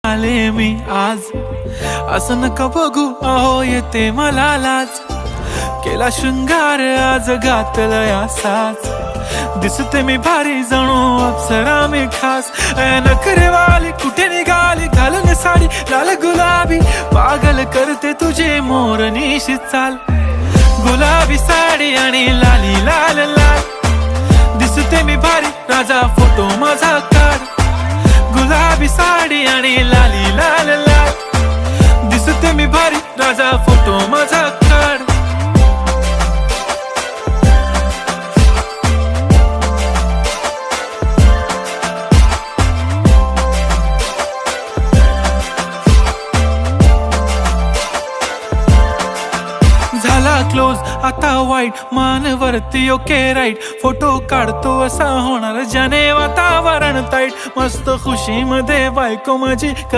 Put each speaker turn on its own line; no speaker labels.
आले मी आज, असं नका बघू अहो येते मला लाज. केला शृंगार आज घातलंय असाच, दिसते मी भारी जणू अप्सरा मी खास. नखरेवाली कुठे निघाली घालून साडी लाल गुलाबी, पागल करते तुझे मोरनीशी चाल. गुलाबी साडी आणि लाली लाल लाल, दिसते मी भारी राजा फोटो माझा काढ. गुलाबी साडी आणि लाली लाल लाल, दिसते मी भारी राजा फोटो माझा काढ. झाला क्लोज आता वाईट, मानवरती ओके राईट. फोटो काढतो असा होणार ज्याने वातावरण ताईट. मस्त खुशी मध्ये बायको माझी